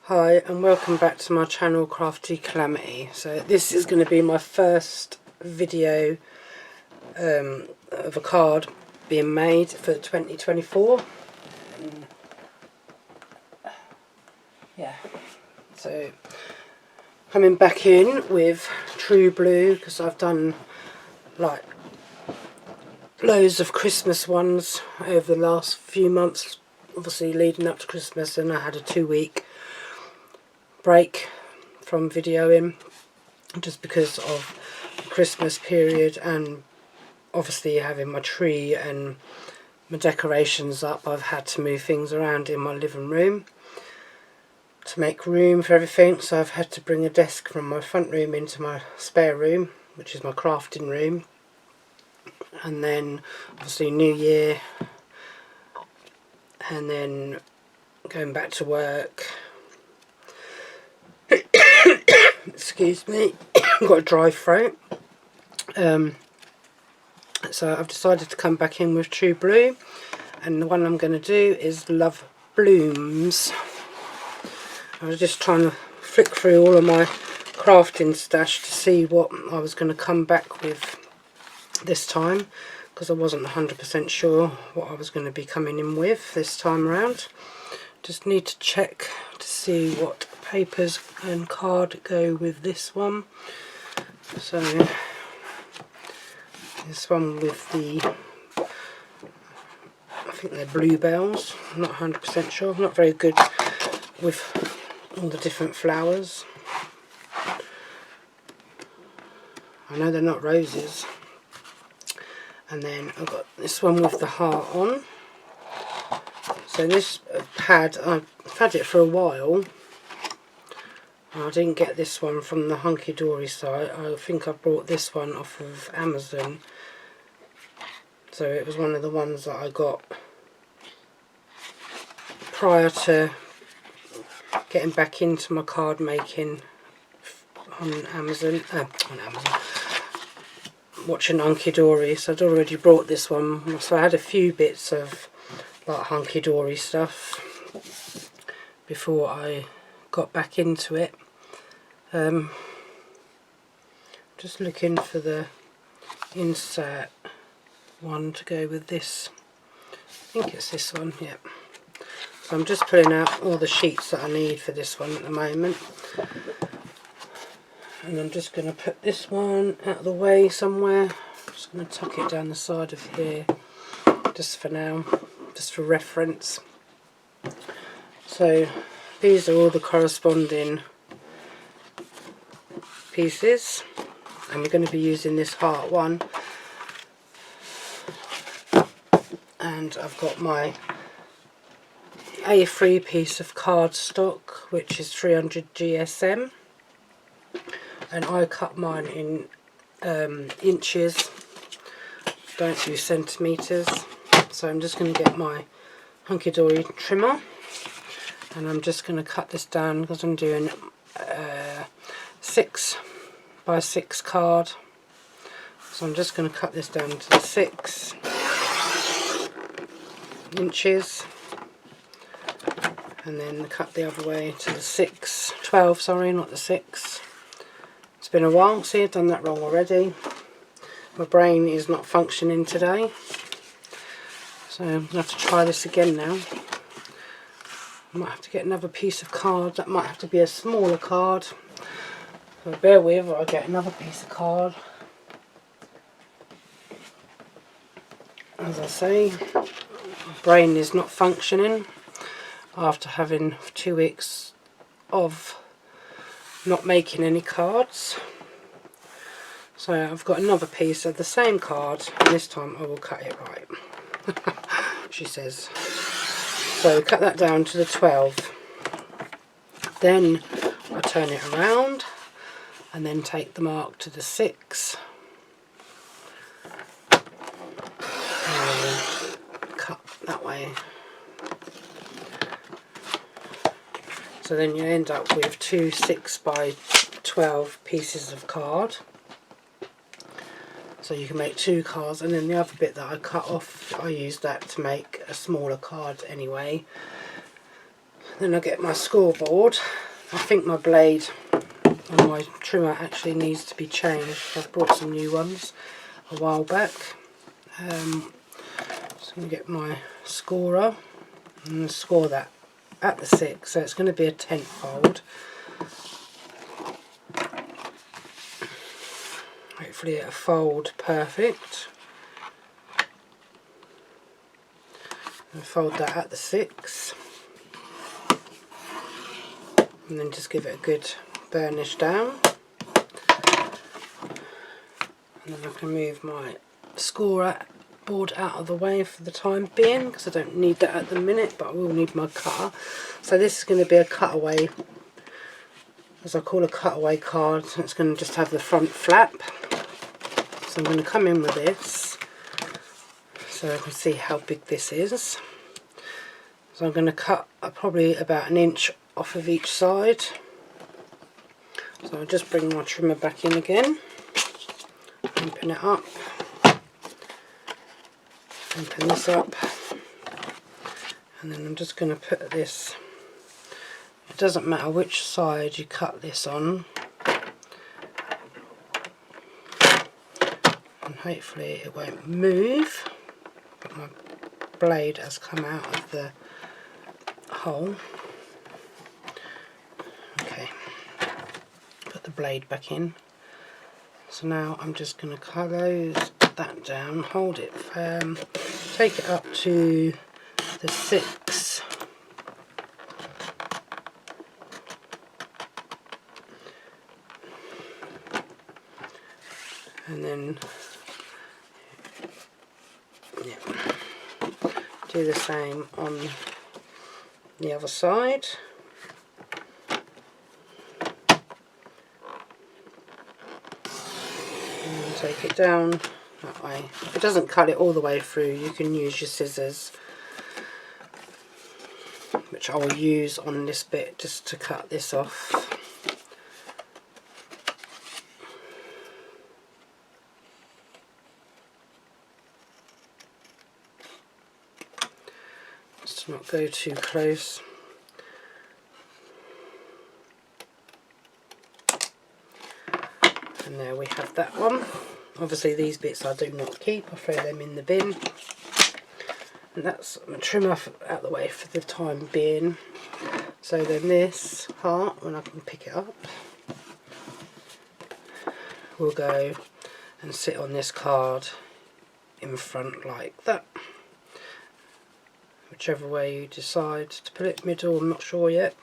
Hi and welcome back to my channel Crafty Calamity. So this is going to be my first video of a card being made for 2024. Yeah, so coming back in with True Blue because I've done like loads of Christmas ones over the last few months, obviously leading up to Christmas, and I had a 2-week break from videoing just because of the Christmas period and obviously having my tree and my decorations up. I've had to move things around in my living room to make room for everything, so I've had to bring a desk from my front room into my spare room, which is my crafting room. And then obviously New Year, and then going back to work. Excuse me, I've got a dry throat. So I've decided to come back in with True Blue, and the one I'm going to do is Love Blooms. I was just trying to flick through all of my crafting stash to see what I was going to come back with this time, because I wasn't 100% sure what I was going to be coming in with this time around. Just need to check to see what papers and card go with this one. So this one with the, I think they're bluebells, I'm not 100% sure, I'm not very good with all the different flowers. I know they're not roses. And then I've got this one with the heart on. So this pad, I've had it for a while. I didn't get this one from the Hunkydory site. I think I bought this one off of Amazon. So it was one of the ones that I got prior to getting back into my card making on Amazon. Watching Hunkydory. So I'd already brought this one. So I had a few bits of like Hunkydory stuff before I got back into it. Just looking for the insert one to go with this. I think it's this one, yeah. So I'm just pulling out all the sheets that I need for this one at the moment. And I'm just going to put this one out of the way somewhere. I'm just going to tuck it down the side of here just for now, just for reference. So these are all the corresponding pieces, and we're going to be using this heart one. And I've got my A3 piece of cardstock, which is 300 GSM, and I cut mine in inches, don't do centimetres. So I'm just going to get my Hunkydory trimmer, and I'm just going to cut this down because I'm doing 6 by 6 card. So I'm just going to cut this down to the 6 inches, and then cut the other way to the 12, sorry, not the 6. It's been a while, see, I've done that wrong already. My brain is not functioning today, so I'm going to have to try this again now. I might have to get another piece of card. That might have to be a smaller card, so bear with, I'll get another piece of card. As I say, my brain is not functioning after having 2 weeks of not making any cards. So I've got another piece of the same card, and this time I will cut it right. She says. So cut that down to the 12. Then I turn it around and then take the mark to the 6. And cut that way. So then you end up with 2 6 by 12 pieces of card. So you can make 2 cards, and then the other bit that I cut off, I used that to make a smaller card anyway. Then I get my scoreboard. I think my blade and my trimmer actually needs to be changed. I've bought some new ones a while back. So I'm going to get my scorer and score that at the 6, so it's going to be a 10th fold. Hopefully it'll fold perfect. And fold that at the 6. And then just give it a good burnish down. And then I can move my scorer board out of the way for the time being, because I don't need that at the minute, but I will need my cutter. So this is going to be a cutaway, as I call a cutaway card. It's going to just have the front flap. So I'm going to come in with this so I can see how big this is. So I'm going to cut probably about 1 inch off of each side. So I'll just bring my trimmer back in again, open it up, open this up, and then I'm just going to put this, it doesn't matter which side you cut this on, and hopefully it won't move, but my blade has come out of the hole. Okay, put the blade back in. So now I'm just going to close that down, hold it firm, take it up to the 6, and then do the same on the other side. And take it down that way. If it doesn't cut it all the way through, you can use your scissors, which I will use on this bit just to cut this off. Just to not go too close. And there we have that one. Obviously these bits I do not keep, I throw them in the bin. And that's my trim off out the way for the time being. So then this heart, when I can pick it up, will go and sit on this card in front like that. Whichever way you decide to put it, middle, I'm not sure yet.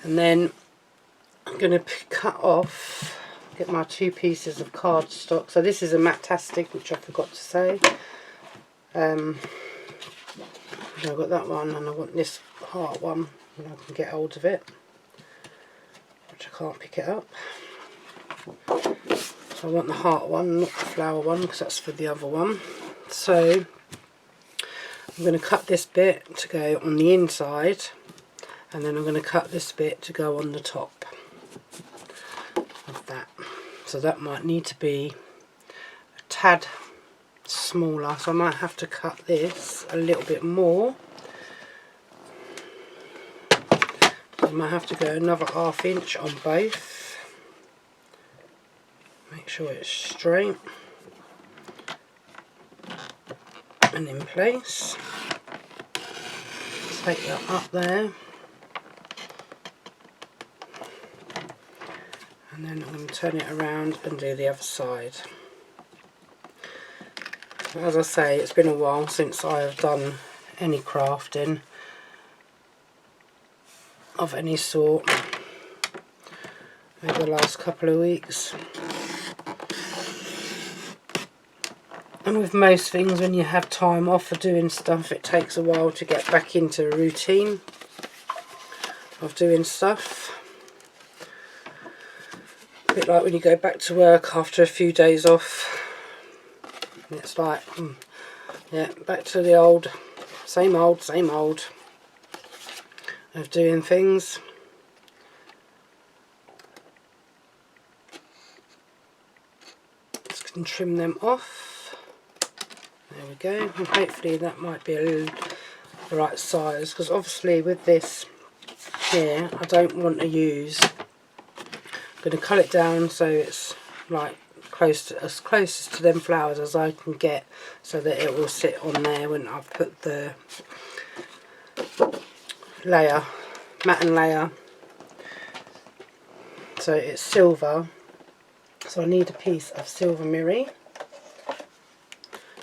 And then I'm going to cut off, get my 2 pieces of cardstock. So this is a Matastic, which I forgot to say. I've got that one, and I want this heart one when I can get hold of it, which I can't pick it up. So I want the heart one, not the flower one, because that's for the other one. So I'm going to cut this bit to go on the inside, and then I'm going to cut this bit to go on the top of that. So that might need to be a tad smaller, so I might have to cut this a little bit more. I might have to go another ½ inch on both. Make sure it's straight and in place. Take that up there, and then I'm going to turn it around and do the other side. As I say, it's been a while since I have done any crafting of any sort over the last couple of weeks. And with most things, when you have time off for doing stuff, it takes a while to get back into a routine of doing stuff. A bit like when you go back to work after a few days off. It's like, yeah, back to the old, same old of doing things. Just can trim them off. There we go, and hopefully that might be the right size, because obviously with this here, I don't want to use, I'm going to cut it down so it's like as close to them flowers as I can get, so that it will sit on there when I put the layer, matte layer. So it's silver, so I need a piece of silver mirri.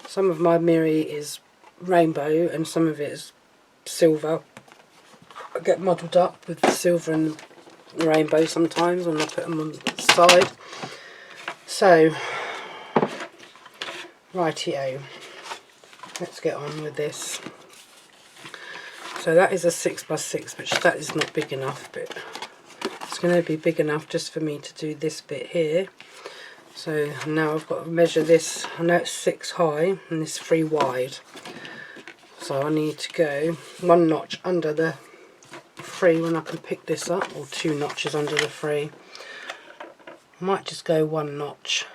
Some of my mirri is rainbow and some of it is silver. I get muddled up with the silver and the rainbow sometimes when I put them on the side. So, rightio, let's get on with this. So that is a 6x6, which that is not big enough, but it's going to be big enough just for me to do this bit here. So now I've got to measure this. I know it's 6 high and this 3 wide. So I need to go 1 notch under the 3 when I can pick this up, or 2 notches under the 3. I might just go 1 notch.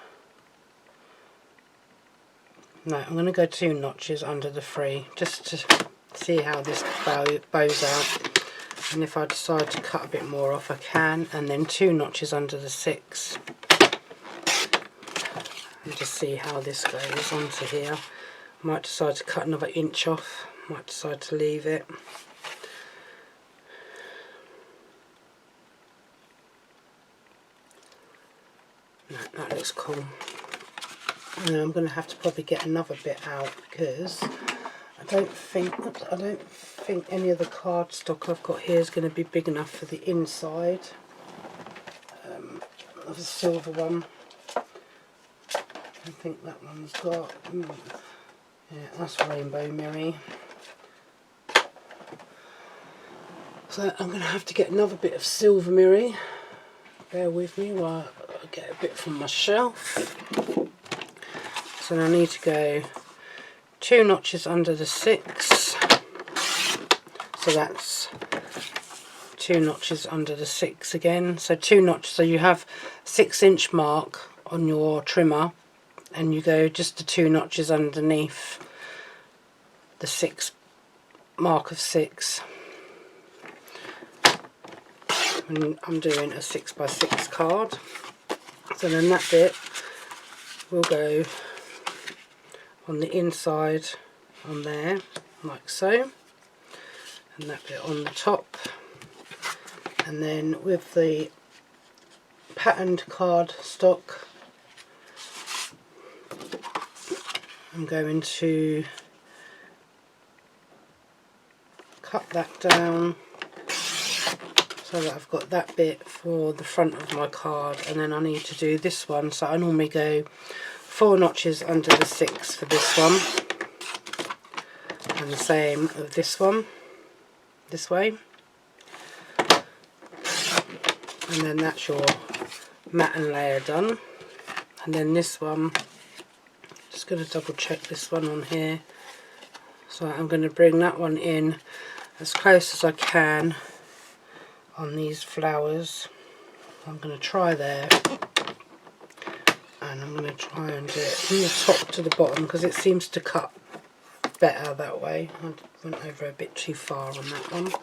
No, I'm going to go 2 notches under the 3 just to see how this bows out. And if I decide to cut a bit more off, I can. And then 2 notches under the 6. And just see how this goes onto here. I might decide to cut another inch off. Might decide to leave it. No, that looks cool. And I'm going to have to probably get another bit out because I don't think any of the cardstock I've got here is going to be big enough for the inside of the silver one. I think that one's got, yeah, that's rainbow mirri. So I'm going to have to get another bit of silver mirri. Bear with me while I get a bit from my shelf. So I need to go 2 notches under the 6. So that's 2 notches under the 6 again. So 2 notches. So you have 6-inch mark on your trimmer, and you go just the 2 notches underneath the 6 mark of 6. And I'm doing a 6x6 card. So then that bit will go on the inside on there, like so, and that bit on the top. And then with the patterned card stock, I'm going to cut that down so that I've got that bit for the front of my card. And then I need to do this one, so I normally go 4 notches under the 6 for this one, and the same with this one, this way. And then that's your matte layer done. And then this one, just going to double check this one on here. So I'm going to bring that one in as close as I can on these flowers. I'm going to try there, and I'm going to try and do it from the top to the bottom because it seems to cut better that way. I went over a bit too far on that one. So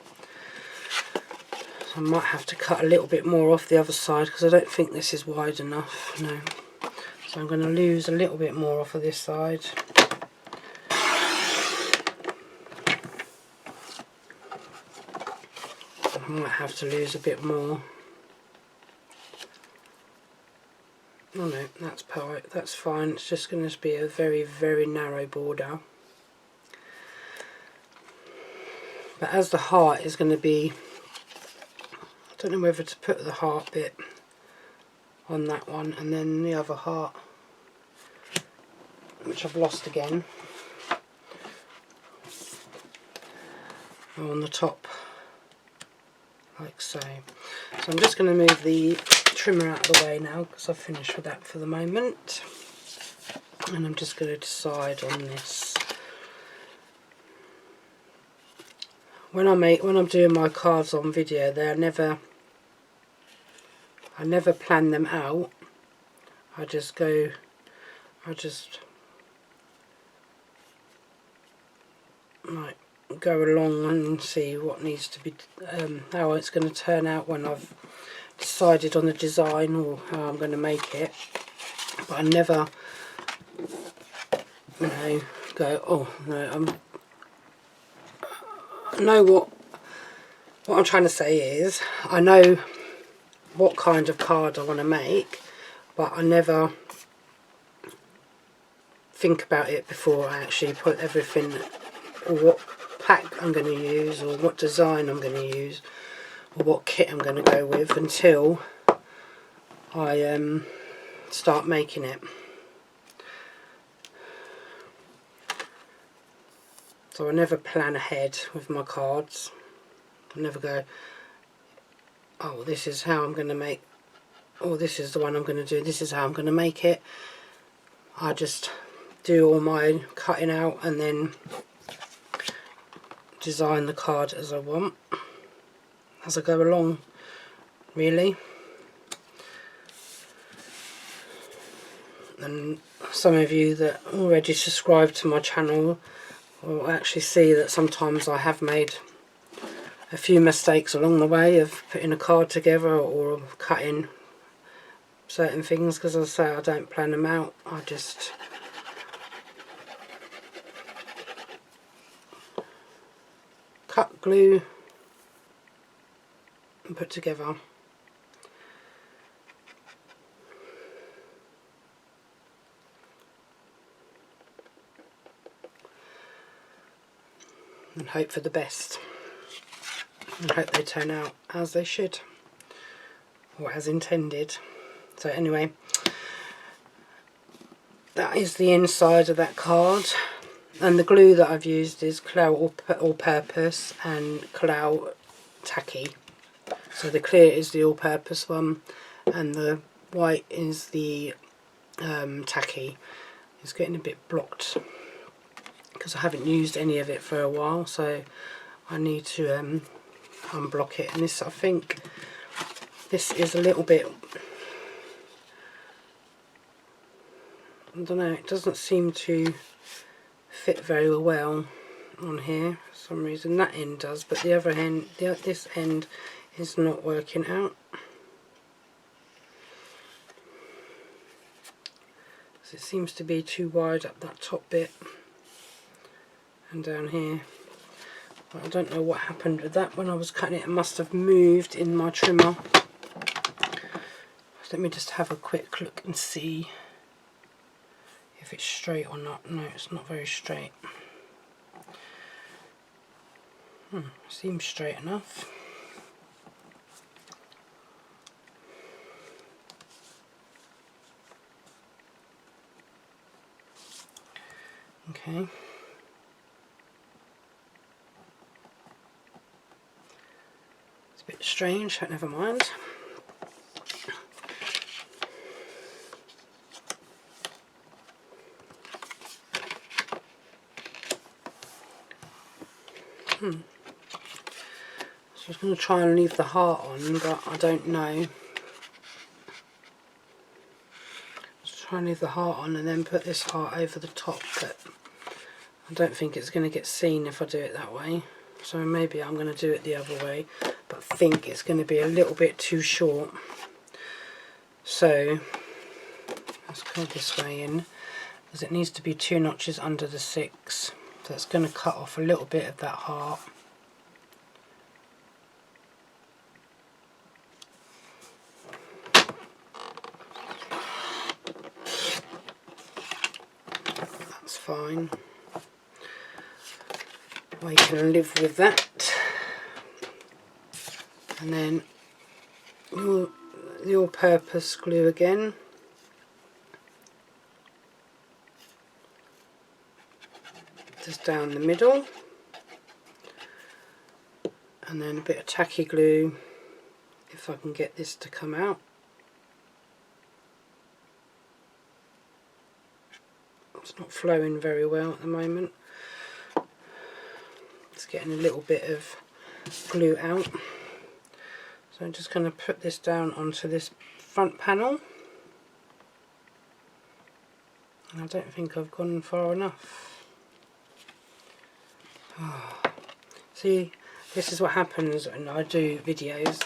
I might have to cut a little bit more off the other side because I don't think this is wide enough. No. So I'm going to lose a little bit more off of this side. I might have to lose a bit more. Oh no, that's fine. It's just going to be a very, very narrow border. But as the heart is going to be, I don't know whether to put the heart bit on that one and then the other heart, which I've lost again, on the top, like so. So I'm just going to move the trimmer out of the way now because I've finished with that for the moment, and I'm just going to decide on this. When I'm doing my cards on video, I never plan them out. I just like go along and see what needs to be, how it's going to turn out when I've decided on the design or how I'm going to make it. But I never, you know, go, oh no, I know what I'm trying to say is, I know what kind of card I want to make, but I never think about it before I actually put everything, or what pack I'm going to use, or what design I'm going to use, or what kit I'm going to go with, until I start making it. So I never plan ahead with my cards. I never go, oh, this is how I'm going to make, or this is the one I'm going to do, this is how I'm going to make it. I just do all my cutting out and then design the card as I want, as I go along, really. And some of you that already subscribe to my channel will actually see that sometimes I have made a few mistakes along the way of putting a card together or cutting certain things, because as I say, I don't plan them out. I just cut, glue and put together. And hope for the best. And hope they turn out as they should, or as intended. So anyway, that is the inside of that card, and the glue that I've used is clear all-purpose and clear tacky. So the clear is the all-purpose one, and the white is the tacky. It's getting a bit blocked because I haven't used any of it for a while, so I need to unblock it. And this, I think this is a little bit, I don't know, it doesn't seem to fit very well on here for some reason. That end does, but the other end, this end is not working out. So it seems to be too wide up that top bit and down here. But I don't know what happened with that when I was cutting it. It must have moved in my trimmer. Let me just have a quick look and see if it's straight or not. No, it's not very straight. Seems straight enough. Okay. It's a bit strange, but never mind. So I was going to try and leave the heart on, but I don't know. Let's try and leave the heart on and then put this heart over the top, but I don't think it's going to get seen if I do it that way. So maybe I'm going to do it the other way, but I think it's going to be a little bit too short. So let's go this way in, because it needs to be 2 notches under the 6. So it's going to cut off a little bit of that heart. That's fine. We can live with that. And then the all-purpose glue again. Just down the middle, and then a bit of tacky glue if I can get this to come out. It's not flowing very well at the moment. It's getting a little bit of glue out. So I'm just going to put this down onto this front panel. And I don't think I've gone far enough. See, this is what happens when I do videos.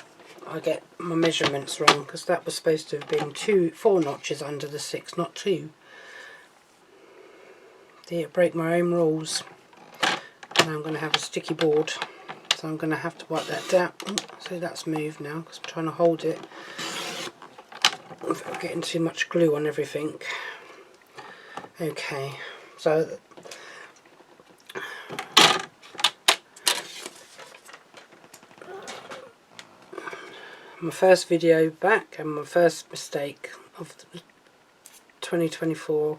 I get my measurements wrong, because that was supposed to have been 4 notches under the 6, not 2. Dear, break my own rules. And I'm going to have a sticky board, so I'm going to have to wipe that down. So that's moved now, because I'm trying to hold it without getting too much glue on everything. Okay, so my first video back and my first mistake of 2024.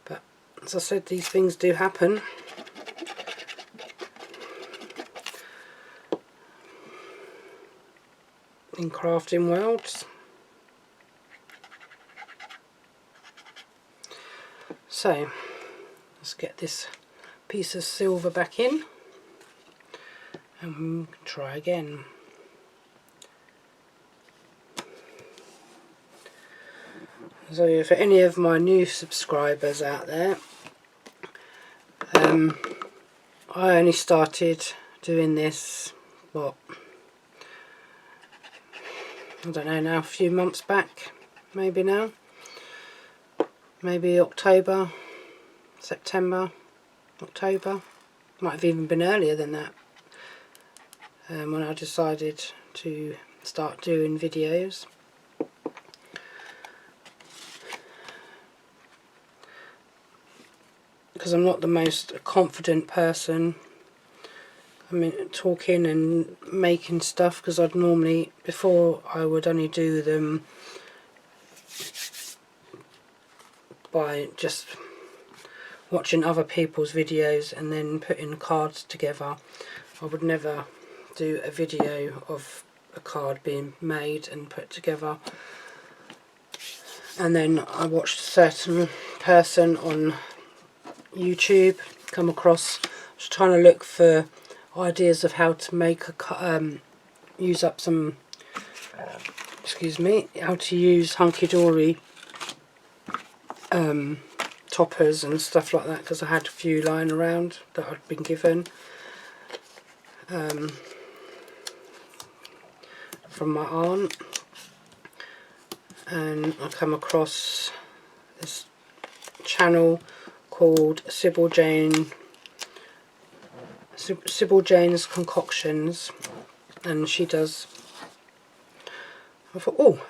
But as I said, these things do happen. In crafting worlds. So let's get this piece of silver back in and try again. So for any of my new subscribers out there, I only started doing this, what, I don't know now, a few months back, maybe now, maybe October, September, October, might have even been earlier than that, when I decided to start doing videos. Because I'm not the most confident person, I mean, talking and making stuff, because I'd normally, before I would only do them by just watching other people's videos and then putting cards together. I would never do a video of a card being made and put together. And then I watched a certain person on YouTube come across, was trying to look for ideas of how to make a use up some how to use Hunkydory toppers and stuff like that, because I had a few lying around that I'd been given from my aunt, and I come across this channel called Sybil Jane's Concoctions, and she does, I thought, oh,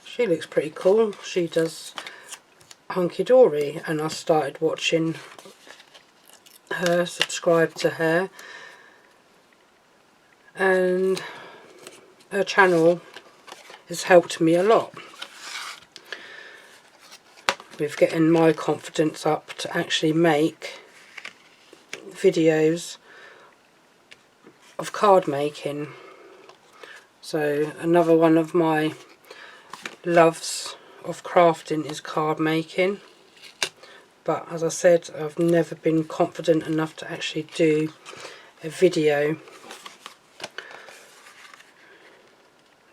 she looks pretty cool, she does Hunkydory, and I started watching her, subscribed to her, and her channel has helped me a lot with getting my confidence up to actually make videos of card making. So another one of my loves of crafting is card making, but as I said, I've never been confident enough to actually do a video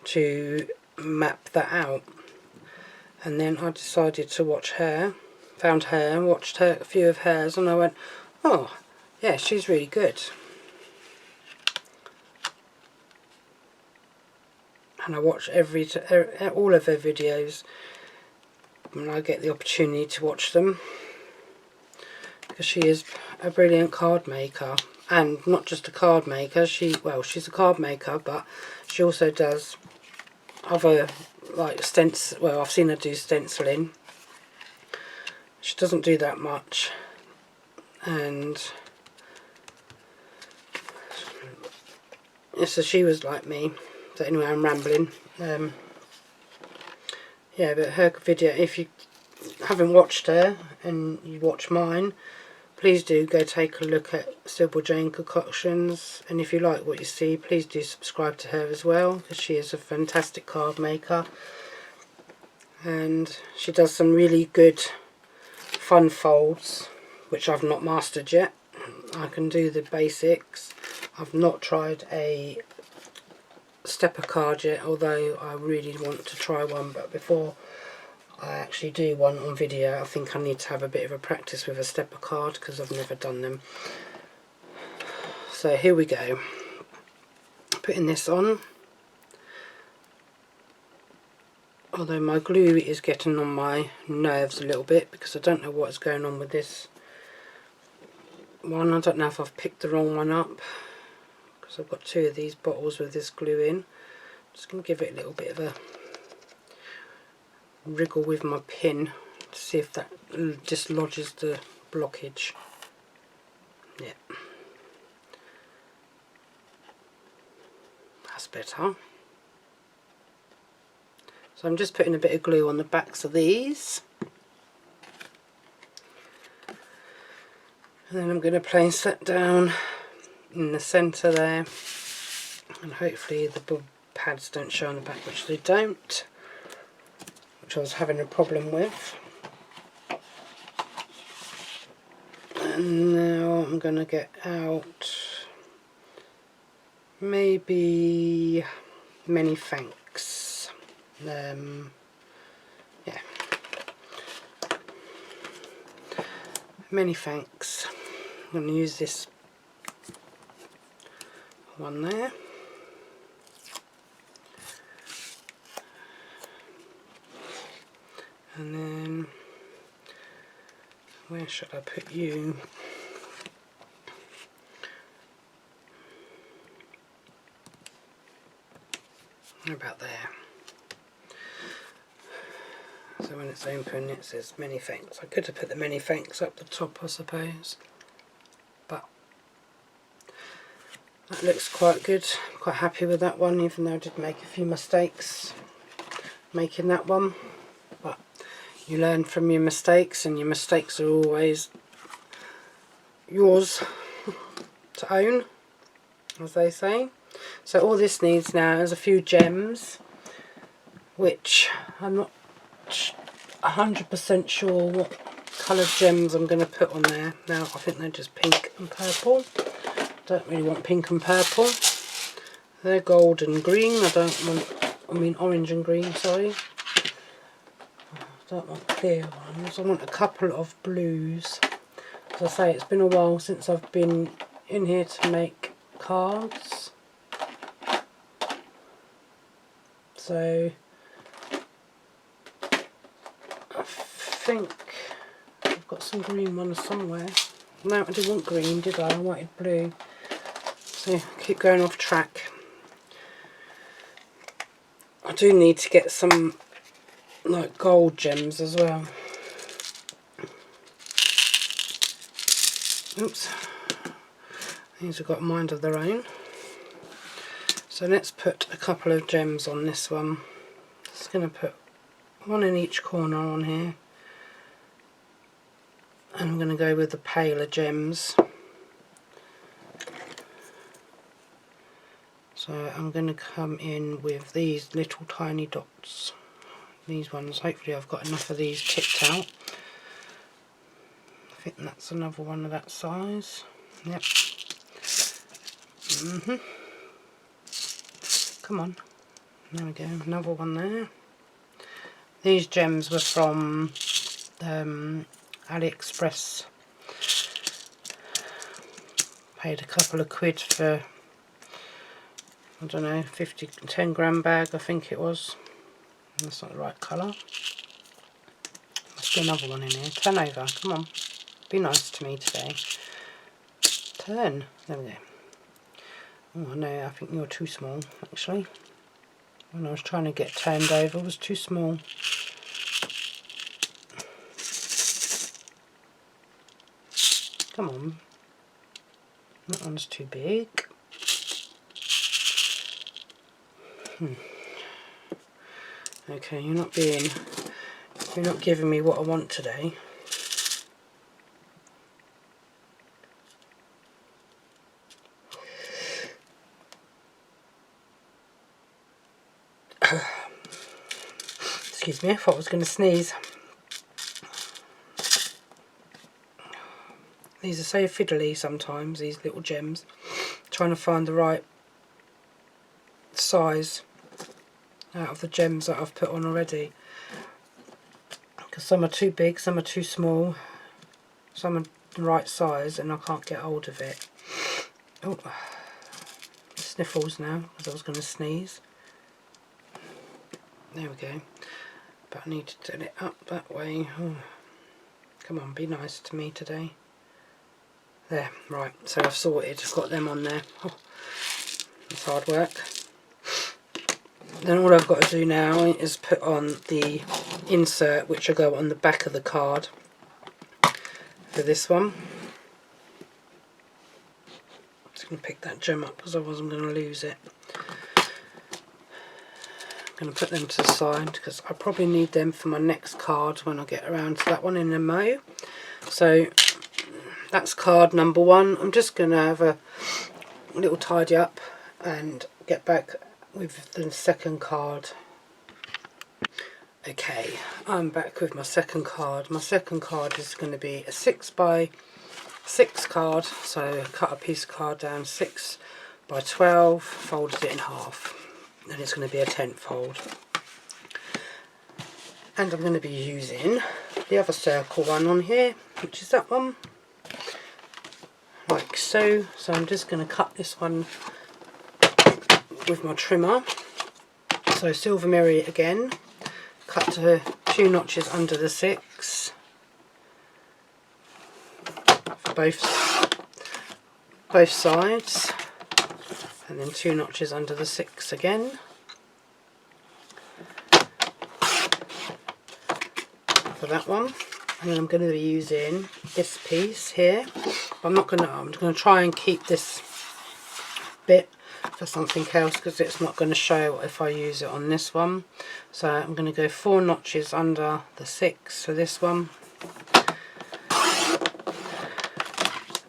to map that out. And then I decided to watch her, found her, watched her, a few of hers, and I went, oh yeah, she's really good. And I watch all of her videos when I get the opportunity to watch them, because she is a brilliant card maker, and not just a card maker. She's a card maker, but she also does other, like, stencil. Well, I've seen her do stenciling. She doesn't do that much, and so she was like me. So anyway, I'm rambling. Yeah, but her video, if you haven't watched her and you watch mine, please do go take a look at Sybil Jane Concoctions, and if you like what you see, please do subscribe to her as well, because she is a fantastic card maker, and she does some really good fun folds, which I've not mastered yet. I can do the basics. I've not tried a stepper card yet, although I really want to try one, but before I actually do one on video, I think I need to have a bit of a practice with a stepper card, because I've never done them. So here we go. Putting this on. Although my glue is getting on my nerves a little bit because I don't know what's going on with this one. I don't know if I've picked the wrong one up because I've got 2 of these bottles with this glue in. I'm just going to give it a little bit of a wriggle with my pin to see if that dislodges the blockage. Yeah, that's better. So I'm just putting a bit of glue on the backs of these. And then I'm going to place that down in the centre there. And hopefully the pads don't show on the back, which they don't. Which I was having a problem with. And now I'm going to get out maybe many thanks. Yeah, many thanks. I'm going to use this one there. And then where should I put you? About there. So when it's open it says many thanks. I could have put the many thanks up the top, I suppose, but that looks quite good. I'm quite happy with that one, even though I did make a few mistakes making that one, but you learn from your mistakes, and your mistakes are always yours to own, as they say. So all this needs now is a few gems, which I'm not 100% sure what coloured gems I'm going to put on there. Now I think they're just pink and purple. Don't really want pink and purple. They're gold and green. I mean orange and green, sorry. I don't want clear ones. I want a couple of blues. As I say, it's been a while since I've been in here to make cards. So I think I've got some green ones somewhere. No, I didn't want green, did I? I wanted blue. So keep going off track. I do need to get some like gold gems as well. Oops. These have got a mind of their own. So let's put a couple of gems on this one. Just going to put one in each corner on here. And I'm going to go with the paler gems. So I'm going to come in with these little tiny dots. These ones, hopefully I've got enough of these picked out. I think that's another one of that size. Yep. Come on. There we go, another one there. These gems were from AliExpress. Paid a couple of quid for, I don't know, 10 gram bag I think it was. That's not the right colour. Must be another one in here. Turn over, come on. Be nice to me today. Turn. There we go. Oh no, I think you're too small actually. When I was trying to get turned over, it was too small. Come on. That one's too big. Okay, you're not giving me what I want today. Excuse me, I thought I was going to sneeze. These are so fiddly sometimes, these little gems. Trying to find the right size out of the gems that I've put on already. Because some are too big, some are too small, some are the right size and I can't get hold of it. Oh, sniffles now, because I was going to sneeze. There we go. But I need to turn it up that way. Oh. Come on, be nice to me today. There, right, so I've sorted, I've got them on there. Oh, it's hard work. Then all I've got to do now is put on the insert, which will go on the back of the card for this one. I'm just going to pick that gem up because otherwise I'm going to lose it. I'm going to put them to the side because I probably need them for my next card when I get around to that one in a mo. So that's card number 1. I'm just going to have a little tidy up and get back with the second card. Okay, I'm back with my second card. My second card is going to be a 6x6 card. So cut a piece of card down 6x12, folded it in half. And it's going to be a 10th fold. And I'm going to be using the other circle one on here, which is that one, like so. So I'm just going to cut this one with my trimmer. So silver mirror it again, cut to 2 notches under the 6 for both sides, and then 2 notches under the 6 again. For that one, and then I'm going to be using this piece here. I'm going to try and keep this bit for something else because it's not going to show if I use it on this one. So I'm going to go 4 notches under the 6 for this one,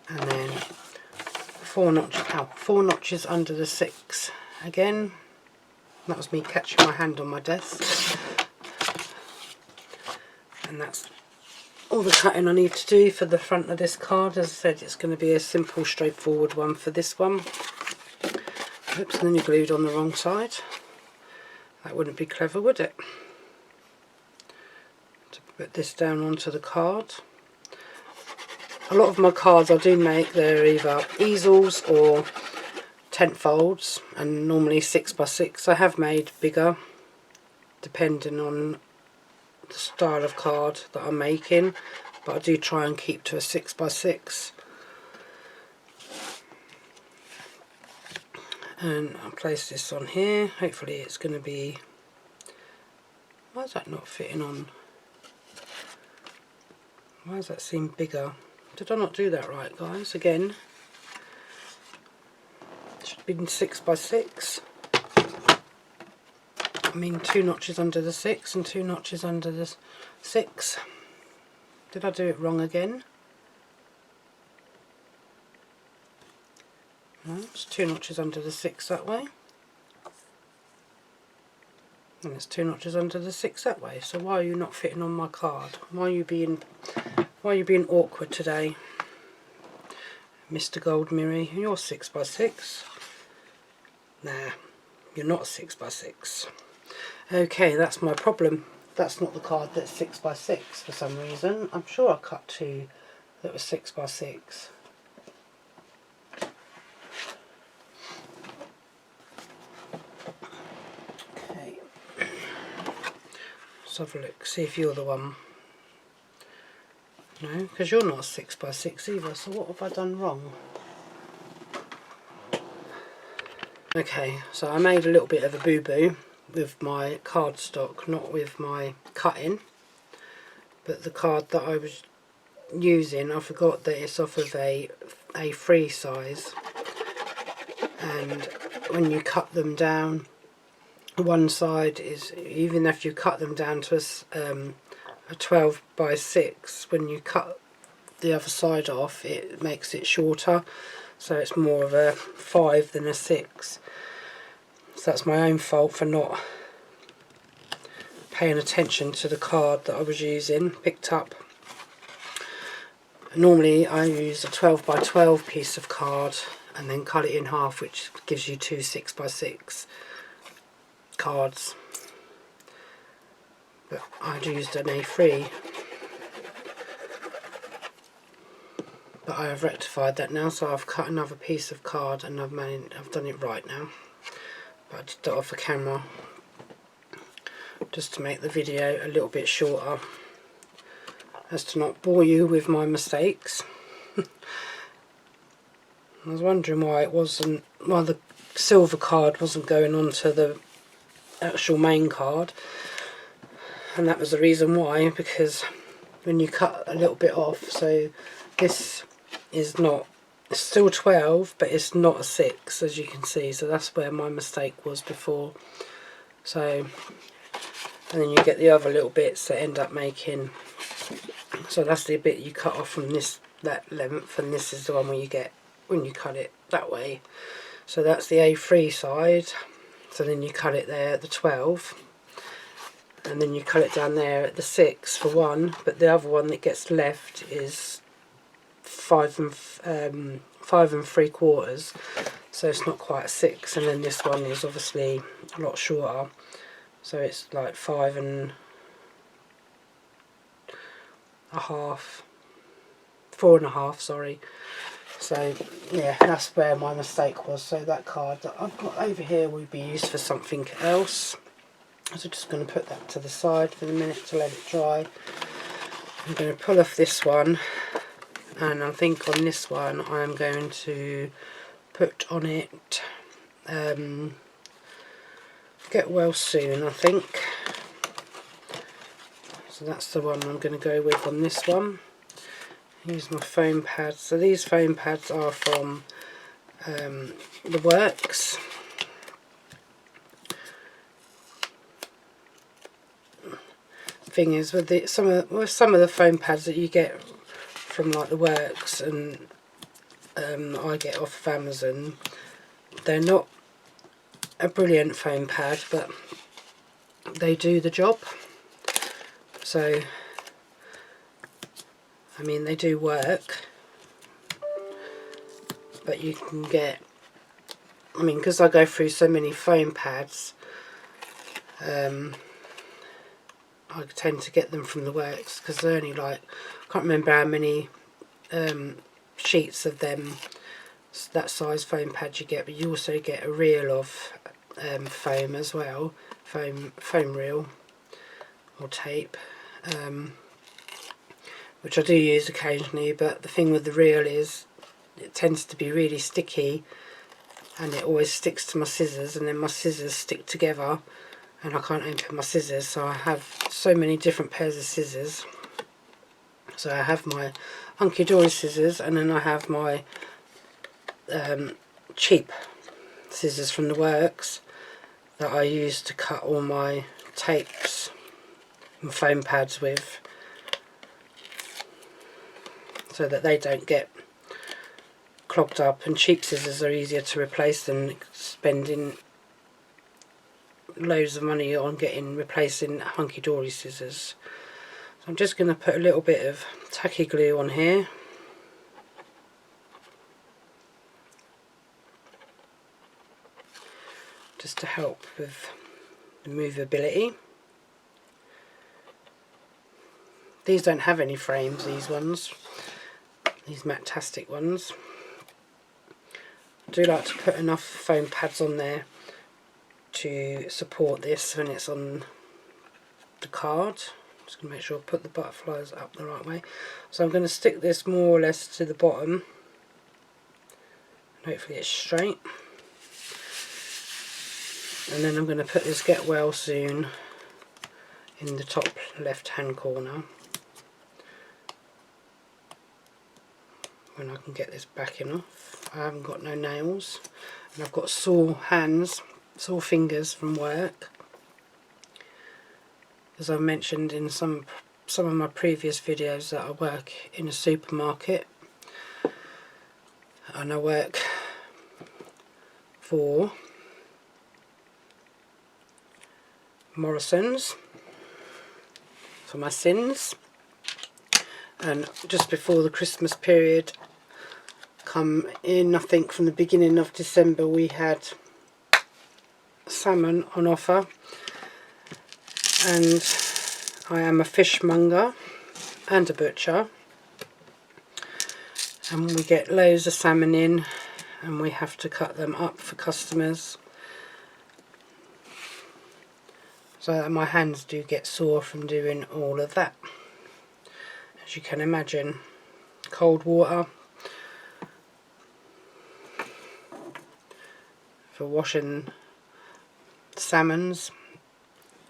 and then 4 notches under the 6 again. That was me catching my hand on my desk. And that's all the cutting I need to do for the front of this card. As I said, it's going to be a simple, straightforward one for this one. Oops, and then you glued on the wrong side. That wouldn't be clever, would it? To put this down onto the card. A lot of my cards I do make, they're either easels or 10th folds, and normally 6x6. I have made bigger, depending on the style of card that I'm making, but I do try and keep to a 6x6. And I'll place this on here. Hopefully it's going to be... Why is that not fitting on? Why does that seem bigger? Did I not do that right, guys? Again, it should be 6x6. I mean 2 notches under the 6 and 2 notches under the 6. Did I do it wrong again? No, it's 2 notches under the 6 that way. And it's 2 notches under the 6 that way. So why are you not fitting on my card? Why are you being awkward today? Mr. Gold Mirror, you're 6x6. Nah, you're not 6x6. Okay, that's my problem. That's not the card that's 6x6 for some reason. I'm sure I cut 2 that was 6x6. Okay. Let's have a look, see if you're the one. No, because you're not 6x6 either, so what have I done wrong? Okay, so I made a little bit of a boo-boo with my cardstock, not with my cutting, but the card that I was using, I forgot that it's off of a A3 size, and when you cut them down, one side is, even if you cut them down to a 12x6, when you cut the other side off it makes it shorter, so it's more of a 5 than a 6. So that's my own fault for not paying attention to the card that I was using, picked up. Normally I use a 12x12 piece of card and then cut it in half, which gives you 2 6x6 cards. But I'd used an A3. but I have rectified that now, so I've cut another piece of card and I've done it right now. But I did that off the camera just to make the video a little bit shorter, as to not bore you with my mistakes. I was wondering why the silver card wasn't going onto the actual main card, and that was the reason why, because when you cut a little bit off, so this is not, it's still 12 but it's not a 6, as you can see, so that's where my mistake was before. So, and then you get the other little bits that end up making, so that's the bit you cut off from that length, and this is the one where you get when you cut it that way. So that's the A3 side, so then you cut it there at the 12, and then you cut it down there at the 6 for one, but the other one that gets left is 5 and 3/4, so it's not quite a 6, and then this one is obviously a lot shorter, so it's like 5 and a half, 4 and a half, sorry. So yeah, that's where my mistake was. So that card that I've got over here will be used for something else. So I'm just going to put that to the side for the minute to let it dry. I'm going to pull off this one, and I think on this one I'm going to put on it Get Well Soon, I think. So that's the one I'm going to go with on this one. Here's my foam pads. So these foam pads are from the Works. Thing is, with some of the foam pads that you get from like the Works, and I get off of Amazon, they're not a brilliant foam pad, but they do the job. So I mean, they do work, but you can get, I mean, because I go through so many foam pads, I tend to get them from the Works, because they're only like, I can't remember how many sheets of them, that size foam pad you get, but you also get a reel of foam as well, foam reel or tape, which I do use occasionally, but the thing with the reel is it tends to be really sticky, and it always sticks to my scissors, and then my scissors stick together and I can't open my scissors. So I have so many different pairs of scissors. So I have my Hunkydory scissors, and then I have my cheap scissors from the Works that I use to cut all my tapes and foam pads with, so that they don't get clogged up, and cheap scissors are easier to replace than spending loads of money on replacing Hunkydory scissors. So I'm just going to put a little bit of tacky glue on here, just to help with the movability. These don't have any frames, these ones, these Matastic ones. I do like to put enough foam pads on there to support this when it's on the card. Just going to make sure I put the butterflies up the right way. So I'm going to stick this more or less to the bottom, and hopefully it's straight. And then I'm going to put this Get Well Soon in the top left hand corner, when I can get this backing off. I haven't got no nails, and I've got sore hands, sore fingers from work, as I mentioned in some of my previous videos, that I work in a supermarket, and I work for Morrison's for my sins. And just before the Christmas period come in, I think from the beginning of December, we had salmon on offer, and I am a fishmonger and a butcher, and we get loads of salmon in, and we have to cut them up for customers. So my hands do get sore from doing all of that, as you can imagine. Cold water for washing salmons,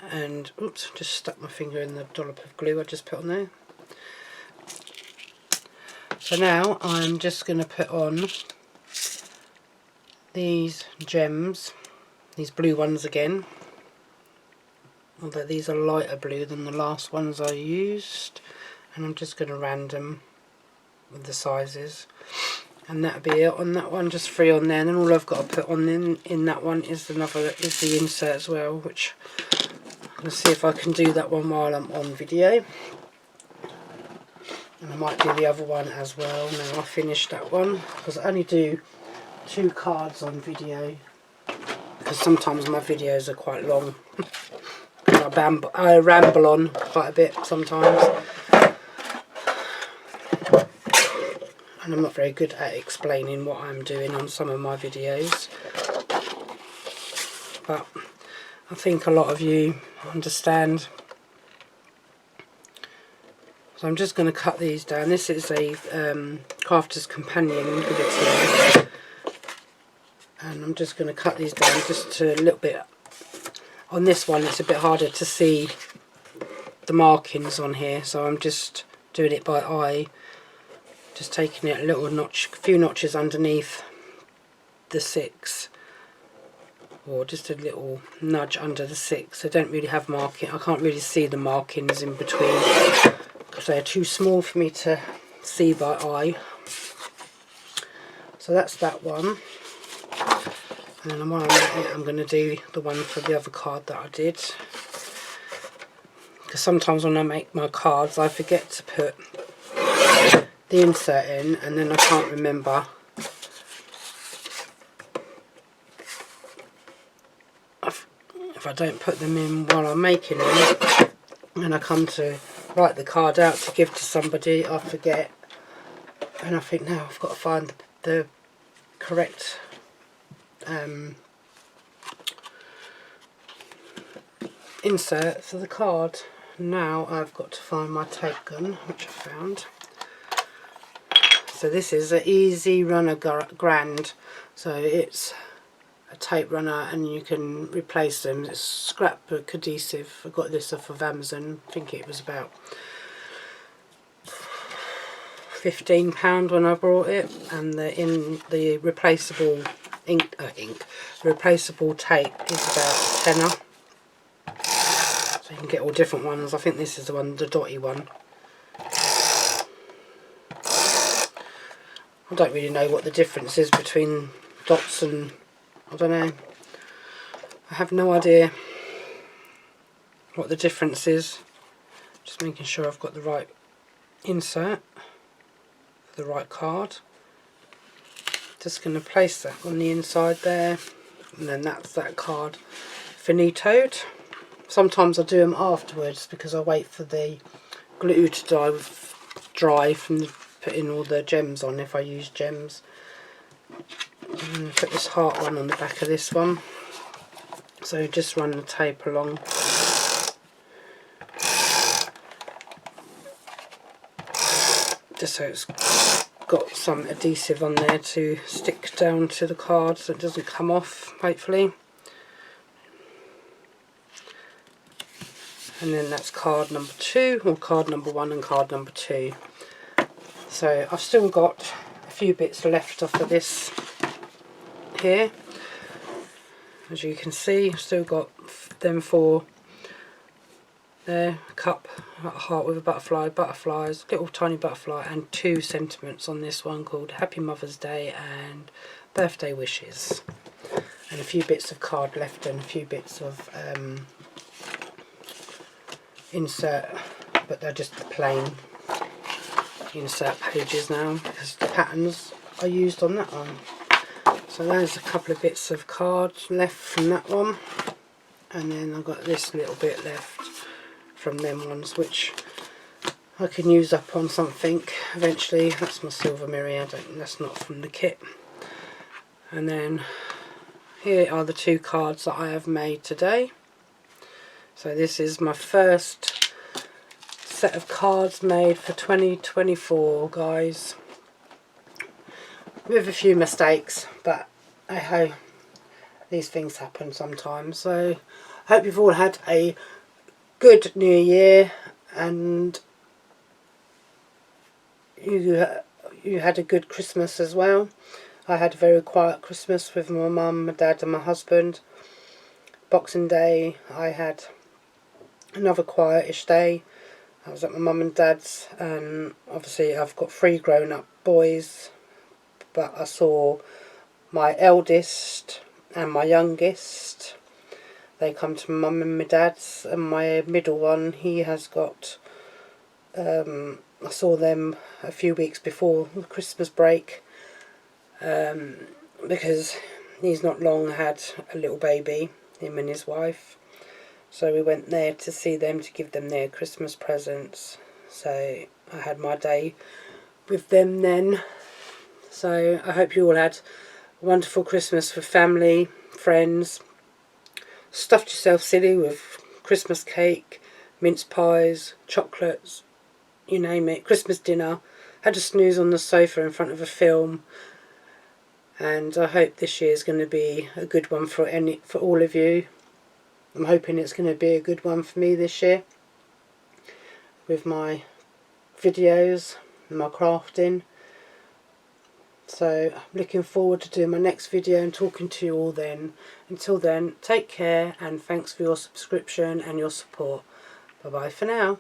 and oops, just stuck my finger in the dollop of glue I just put on there. So now I'm just going to put on these gems, these blue ones again, although these are lighter blue than the last ones I used, and I'm just going to random with the sizes, and that'll be it on that one, just 3 on there. And then all I've got to put on in that one is the insert as well, which I'm going to see if I can do that one while I'm on video, and I might do the other one as well now I finish that one, because I only do 2 cards on video, because sometimes my videos are quite long. I ramble on quite a bit sometimes, and I'm not very good at explaining what I'm doing on some of my videos, but I think a lot of you understand. So I'm just going to cut these down. This is a Crafter's Companion guillotine, and I'm just going to cut these down just to a little bit. On this one it's a bit harder to see the markings on here, so I'm just doing it by eye, just taking it a few notches underneath the 6, or just a little nudge under the 6. I don't really have marking. I can't really see the markings in between because they're too small for me to see by eye. So that's that one. And then while I'm at it, I'm going to do the one for the other card that I did, because sometimes when I make my cards I forget to put the insert in, and then I can't remember if I don't put them in while I'm making them, and I come to write the card out to give to somebody, I forget, and I think now I've got to find the correct insert for the card. Now I've got to find my tape gun, which I found. So this is an Easy Runner Grand, so it's a tape runner and you can replace them. It's scrapbook adhesive. I got this off of Amazon. I think it was about £15 when I bought it, and the replaceable replaceable tape is about a tenner. So you can get all different ones. I think this is the one, the dotty one. I don't really know what the difference is between dots and, I don't know. I have no idea what the difference is. Just making sure I've got the right insert for the right card. Just going to place that on the inside there, and then that's that card finitoed. Sometimes I do them afterwards because I wait for the glue to dry from putting all the gems on, if I use gems. I'm going to put this heart one on the back of this one. So just run the tape along. Just so it's got some adhesive on there to stick down to the card so it doesn't come off, hopefully. And then that's card number 2, or card number 1 and card number 2. So I've still got a few bits left off of this here. As you can see, I've still got them 4 there, a cup, a heart with a butterfly, butterflies, little tiny butterfly, and 2 sentiments on this one called Happy Mother's Day and Birthday Wishes. And a few bits of card left and a few bits of insert, but they're just the plain insert pages now because the patterns are used on that one. So there's a couple of bits of cards left from that one, and then I've got this little bit left from them ones, which I can use up on something eventually. That's my silver mirror, that's not from the kit. And then here are the 2 cards that I have made today. So this is my first set of cards made for 2024, guys. With a few mistakes, but hey, these things happen sometimes. So I hope you've all had a good New Year, and you had a good Christmas as well. I had a very quiet Christmas with my mum, my dad and my husband. Boxing Day I had another quietish day. I was at my mum and dad's, and obviously I've got 3 grown up boys, but I saw my eldest and my youngest. They come to my mum and my dad's, and my middle one, he has got, I saw them a few weeks before the Christmas break, because he's not long had a little baby, him and his wife. So we went there to see them, to give them their Christmas presents. So I had my day with them then. So I hope you all had a wonderful Christmas with family, friends. Stuffed yourself silly with Christmas cake, mince pies, chocolates, you name it. Christmas dinner. Had a snooze on the sofa in front of a film. And I hope this year is going to be a good one for all of you. I'm hoping it's going to be a good one for me this year, with my videos and my crafting. So I'm looking forward to doing my next video and talking to you all then. Until then, take care, and thanks for your subscription and your support. Bye bye for now.